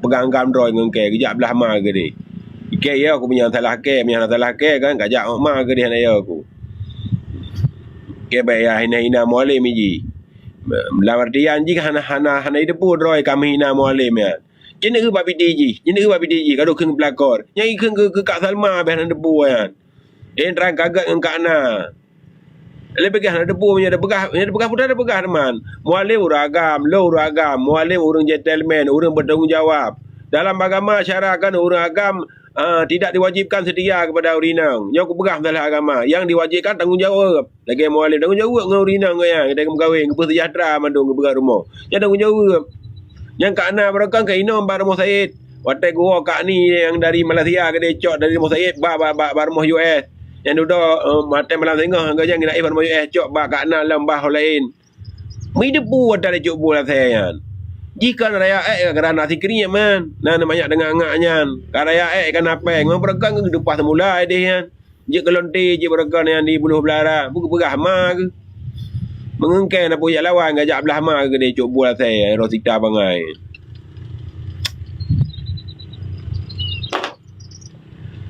pegang Android dengan ke kejap belah ma ke dia. Ke ya aku punya salah ke kan kajak ma ke dia ya aku. Ke bayar hina mualim ji. Lawardian ji hana depu droi kami hina mualim ya. Jenak ke babi DJ kalau keng pelakor. Yang ikeng ke Kak Salma bah depu kan. Terang kagat dengan Kak Na. Lebih begah debu punya begah pun ada begah teman. Mualim uragam, mualim urang gentleman, urang bertanggung jawab. Dalam agama syarakat urang agam tidak diwajibkan setia kepada urinang. Yang aku begah dalam agama, yang diwajibkan tanggungjawab. Lagi mualim tanggungjawab dengan urinang ya, kita berkahwin, ke sejahtera mandung ke begah rumah. Yang tanggungjawab. Yang Kak Na berakang ke Inom bar rumah Said. Watai gua Kak ni yang dari Malaysia ke Decok dari rumah Said bar rumah US. Yang duduk mata malam tengah gajang nak iban moyo cok ba Kak Na lambah lain. Mi debu ada cok bola saya. Jika raya kerana si kering man. Nah banyak dengar ngaknya. Raya kan apa? Ngam bergang ke depan semula dia kan. Je kelonti je bergang yang di buluh belara. Buku begah ma ke. Mengengkai nak puyak lawan gajak belah ma ke dia cok bola saya Rosita bangai.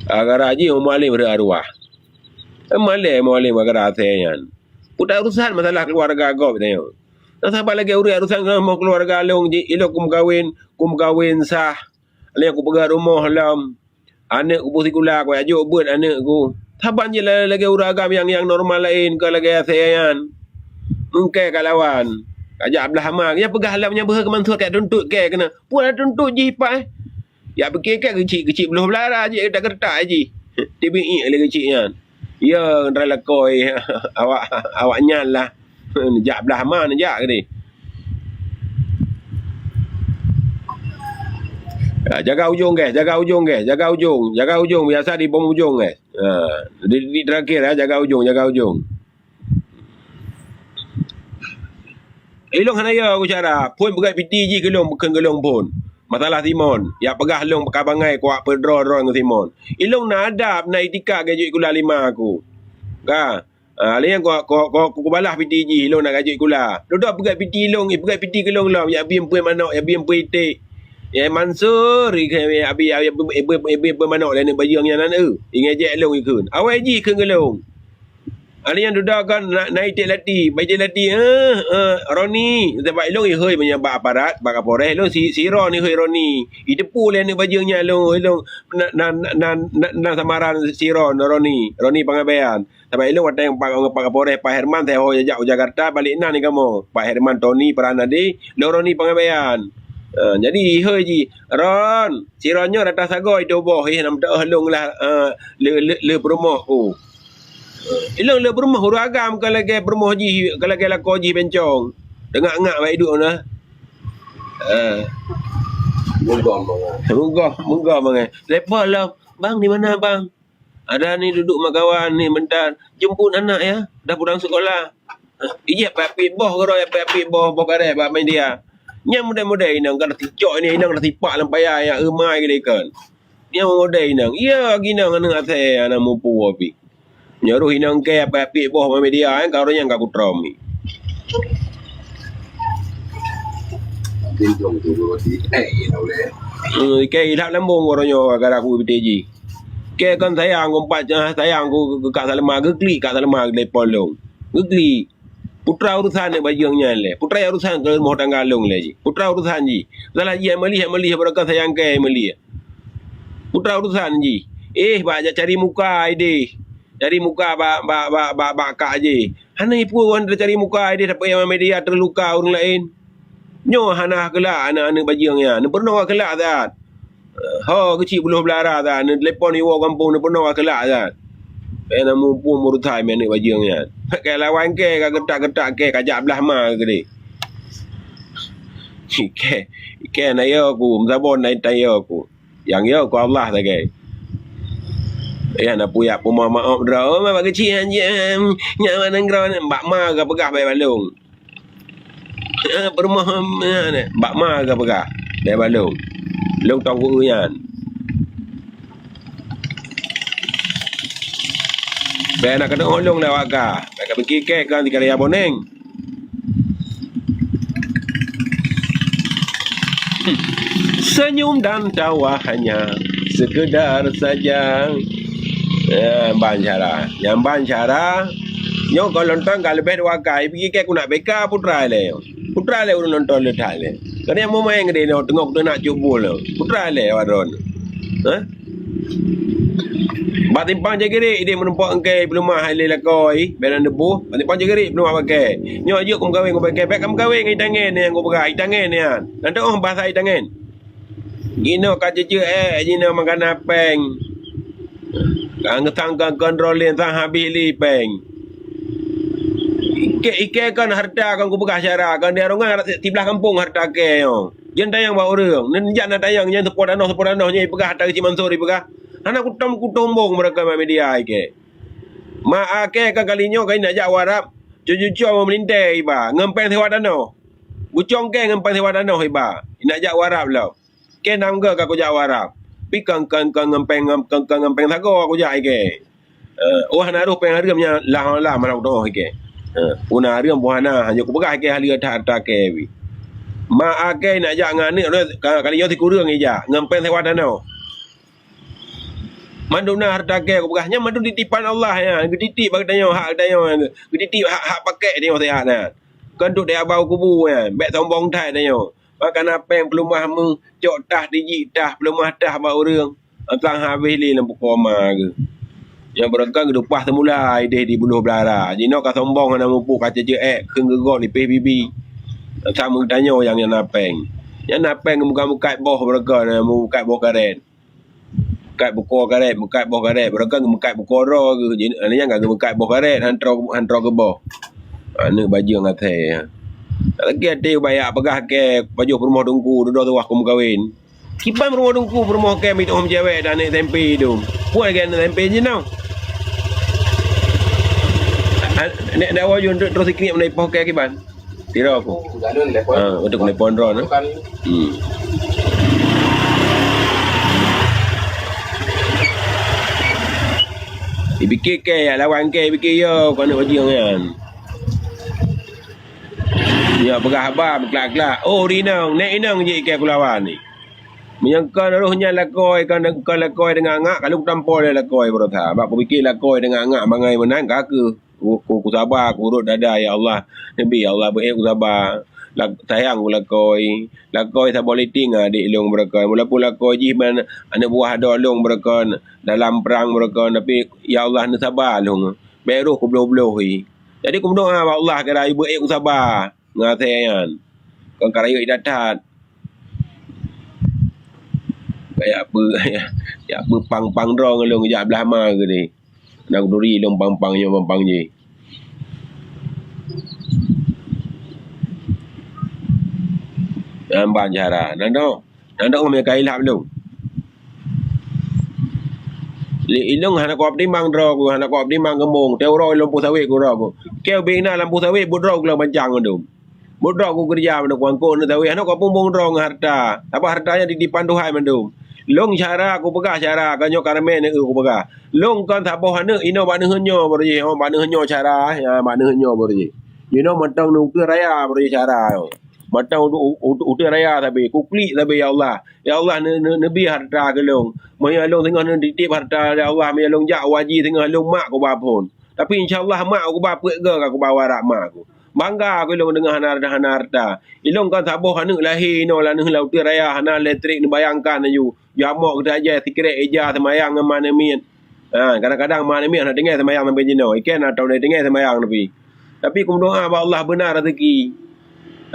Agar aji umalim berarwah. Malam agak rasanya. Udah urusan masalah keluarga kau tanya. Nah siapa lagi urusan mau keluarga long je ilo kum kawin sah. Lek aku pegang rumah lam. Anak aku pusikula aku ajuk buat anak aku. Saban je lagi uragam yang normal lain ke lagi sayan. Mungkin kalawan. Ajak belah mak. Ya pegah lamnya berkeman suat kat tuntut ke kena. Pun ada tuntut je pai. Ya pergi kat kecil belah belara je dak kertak je. TBI lagi kecilnya. Ya, ndra koi awaknya lah. Jak belah mana jak ke ni. Jaga ujung guys, jaga ujung. Biasa di bom ujung guys. Di terakhir jaga ujung. Ilong hanaya aku cara. Pun begai piti ji gelong pun. Masalah Simon. Ya pegah long pekabangai kuak perdro dengan Simon. Ilong na adab na itika gajuk kula 5 aku. Ka. Alian ko balah PTG ilong nak gajuk kula. Duduk pegat piti ilong, pegat piti gelong lam ya biem puan manok, ya biem puitik. Ya Mansur abi manok lain baju yang nan ingat je long ikun. Awai ji ke gelong. Alian duduk kan naik lati, baca lati Roni sebab ilong hoi punya bak aparat, bak kapolres ilong si Ron ni hoi Roni. Idepu le ni bajunya ilong nan samaran si Roni Pangabean. Sebab ilong ada yang pak kapolres Pak Herman teh hoi Jakarta balik nan ni kamu. Pak Herman Tony Peranadi, Roni Pangabean. Jadi hoi ji Ron, si Ronnya datang sagoi doboh nam dah long lah le promo ku. Ilong le berumah uragam kalau ke berumah ji kalau ke lako ji bencong. Dengak-ngak baik duk nah. Munggah bang. Lepas lah. Bang di mana bang? Ada ni duduk mak kawan ni bentar. Jemput anak ya. Dah pulang sekolah. Ijak papi boh karo ya papi boh kare ba main dia. Nyam mudah-mudah inang kan ticok ni inang dah tipak lampaya ya emai ke kan. Nyam mudah inang. Ya ginang anak saya anak mumpu api. Nyaruh inang ke api boh media kan kau yang aku tromi. Tindong tu di boleh. Ke ilak lambung orangnya agar aku BTG. Ke kan sayang aku Kak Salma gekli Kak Salma lepolong. Gekli. Putra urusan ni bajangnya le. Putra urusan ke rumah tangga long le ji. Putra urusan ji. Salah ji meli berakan sayang ke meli. Putra urusan ji. Baca cari muka ide. Cari muka bak kak je. Hana ipu orang cari muka dia dapat yang media terluka orang lain. Nyo hana kelak anak-anak bajangnya. Ni pernah kelak zat. Kecil buluh belara zat. Ni telefon ni orang kampung ni pernah kelak zat. Pena mumpu murutai anak bajangnya. Pakai lawan ke getak-getak ke kajak belah ma ke dia. Ke na yo aku, mzabon na tayo aku. Yang yo aku Allah tak ke. Ya nak puyak pun maaf draw mak kecil je nyaman ngrau mbak ma ke pegah bai balung. Permah mbak ma ke pegah bai balung. Long tong ku yan. Bai nak kena olong dah waka. Bai pergi kek kan di karya boneng. Senyum dan tawa hanya sekedar saja. Ban cara. Yang ban cara. Yo kalau nonton kalau lebih dua kali pergi ke aku nak beka putra le. Putra le urun nonton le tak le. Kerana yang mau main gede no tengok tu nak jubul le. Putra le waron. Batimpang jageri dia menumpuk engkai belum mah halil lakoi beran debu. Batimpang jageri belum mah pakai. Nyo ajuk kum kawin kum pakai. Baik kam kawin ngai tangan ni yang kum pakai tangan ni an. Nanti orang bahasa tangan. Gino kajeje gino mangana peng. Kang tangkang kontrolin sang habis li peng. Ike kan harta kan ku bekas cara kan dia orang tibelah kampung harta ke yo. Jen tayang ba orang. Nen jak nak tayang jen sepod anoh nya pegah harta Cik Mansur pegah. Anak kutombong mereka media ke. Ma ake kan kalinyo kai nak jak warap. Cucu melintai ba ngempeng sewa danau. Bucong ke ngempeng sewa danau ba. Nak jak warap lah. Ke nam ke aku jak warap. Pi kang ngempeng sago aku jak ke. Oh naruh peng hargamnya lah mana doh ke. Una riam buhana hanya ku pegah ke ahli harta ke wi. Ma ake nak jak ngane kalinyo ti kurang ija ngempeng sewa danau. Manduna harta ke aku pegahnya mandu titipan Allah ya. Dititip bagi tanya hak tanya. Dititip hak pakai dia sehat nah. Kenduk dia bau kubu ya. Bek sombong tai tanya. Makan apa yang pelumah mu cok tah diji tah pelumah tah ba urang. Tang habis li lampu koma ke. Yang berangkat ke dupah semula ide di buluh belara. Jino ka sombong ana mupu kaca je keung gegok di PBB. Sama tanya yang napeng. Yang napeng muka-muka boh berangkat muka boh karen. Muka buko karet, muka boh karet. Berangkat muka buko ro ke. Ani yang enggak muka boh karet hantro ke boh. Ana baju ngatai. Lagi ada bayar pegah ke baju rumah dungku duduk tu aku kawin. Kipan rumah dungku rumah ke mit om cewek dan naik tempe tu. Puan ke tempe je now. Nek dah wajun terus ikni menaik poh ke kiban. Tira aku. Untuk menaik pondron. Dipikir ke lawan ke fikir yo kau nak baju kan. Ya pegah abah kelak-kelak. Oh rinang, nek inang je ikan kulawan ni. Menyangka rohnya lakoi kan lakoi dengan ngak kalau tampol dia lakoi berota. Bak aku fikir lakoi dengan ngak mangai menang ke. Ku sabar aku urut dada ya Allah. Nabi ya Allah baik aku sabar. Sayang aku lakoi. Lakoi tak boleh tinggal adik long mereka. Mula pun lakoi ji man anak buah ada long mereka dalam perang mereka tapi ya Allah nak sabar long. Beruh ku beloh-beloh. Jadi aku berdoa Allah kira ibu aku sabar. Ngatayan kan karaya idatat kayak apa ya apa pang rong long jak belah ma ke ni nak duri long pang je ban cara nando kami kai lap long li ilong hana ko abdi mang ro ko hana ko abdi mang kembung teu ro long pu sawe ko ro ko keu bina lampu sawe budro ko bancang ndum Bodok aku kerja mana kuang ko nak tahu anak ko pumbung rong harta. Apa hartanya di dipan Tuhan mandum. Long cara aku pegah cara kanyo karmen aku pegah. Long kan tak boh ane ino ba ne henyo berje. Ba ne henyo cara ya ba ne henyo berje. You know matang nu ke raya berje cara. Matang uti raya tapi kukli tapi ya Allah. Ya Allah nabi harta ke long. Maya long tengah ne ditip harta ya Allah maya long jak waji tengah long mak ko ba pun. Tapi insyaallah mak aku ba pek ke aku bawa rak mak aku. Bangga aku ilong dengan harta. Ilong kan saboh anak lahir no lah nih laut raya hana elektrik ni bayangkan ayu. Jamok kita aja tikret eja semayang mana min. Kadang-kadang mana min nak dengar semayang sampai jino. Ikan atau nak dengar semayang nabi. Tapi aku doa bahawa Allah benar rezeki.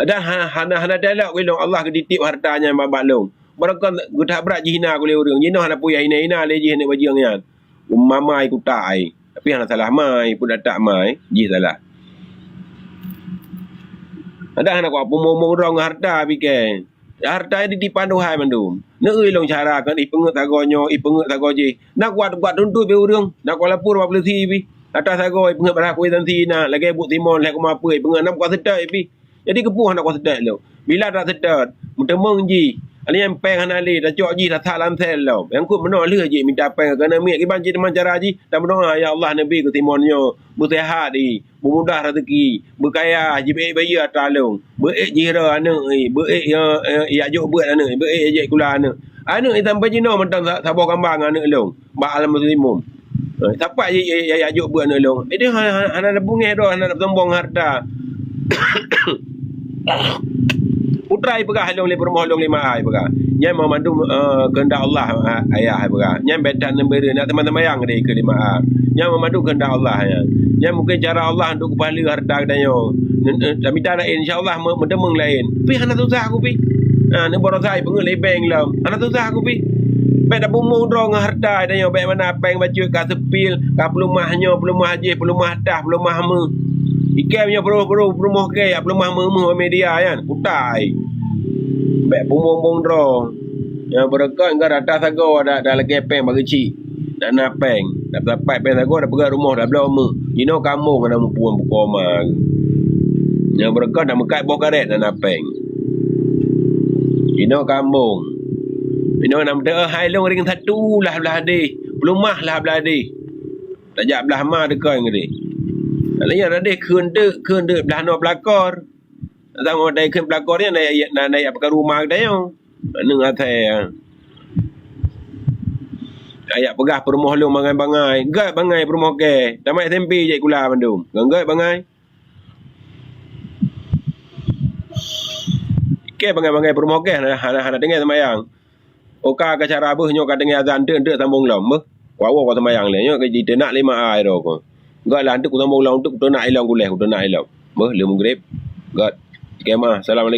Dan hana dalak ilong Allah keditip hartanya babak long. Berakan kita berat jihna aku le urang. Jino hana puya ina le jih nak bajang yan. Mamai ku tai. Tapi hana salah mai pun tak mai jih salah. Ada anak aku ngomong rong harta bikin. Harta di dipanduhai mandum. Neui long cara kan ipengut tagonyo, ipengut tagoji. Nak buat tuntu be urang. Nak lapor apa polisi bi. Atas tago ipengut beraku dan sina lagi buk timon lek kuma apa ipengut nak kuat sedai bi. Jadi kepuh nak kuat sedai lo. Bila tak sedai, mutemeng ji. Ani yang peng hanali dah cok ji dah tak lam sel lau. Yang ku menolak je minta peng kena mi ki banci teman cara ji. Dan berdoa ya Allah Nabi ku timonyo. Bersehat di, bermudah rezeki, berkaya, jibe bayi atalung. Berik jira anu berik ya juk buat anu, berik je kula anu. Anu sampai jino mentang sabar kambang anu long. Ba alam muslimum. Siapa ya juk buat anu long. Dia hana bungeh dah hana sombong harta. Putrai pegah long le permoh long 5 ai pegah. Nyai mau mandu kehendak Allah ayah pegah. Nyai bedan memberi nak teman-teman yang dia ke 5 ai. Nyai mau mandu kehendak Allah ya. Nyai mungkin cara Allah untuk kepala harta danyo. Tapi tak lain insya-Allah mendemeng lain. Pi hana susah aku pi. Ni boros ai pengen lebeng lah. Hana susah aku pi. Baik dah bumung drong harta danyo baik mana peng baju ka sepil, ka pelumahnya, pelumah haji, pelumah dah, pelumah me. Ikannya perumah ke ya pelumah me media kan. Utai. Baik bumung drong. Yang berkat enggak datang sago dah lagi peng bagi cik. Dah nak peng, dah dapat peng sago dah pergi rumah dah belah me. Ino kampung kena puan bukoma. Yang berkat dah mekat bawah karet dah nak peng. Ino kampung. Ino nak dah hai long ring satu lah belah di. Pelumah lah belah di. Tak jak belah ma dekat ngadi. Alanya ada keun de belah no pelakor. Tang dai keun pelakor ni naik apa rumah dia yo. Nang atai. Ayak pegah perumah long bangai. Gat bangai perumah ke. Tamat SMP je kula Bandung. Gat bangai. Ke bangai perumah ke hana dengar semayang. Oka ke cara beuh nyo ka dengar azan de sambung lam beuh. Wawo ka semayang le nyo ke ji nak 5 ai ro ko. Gat lah untuk sambung lam untuk nak ilang kuleh nak ilang. Beuh le maghrib. Gat. Kemah. Assalamualaikum.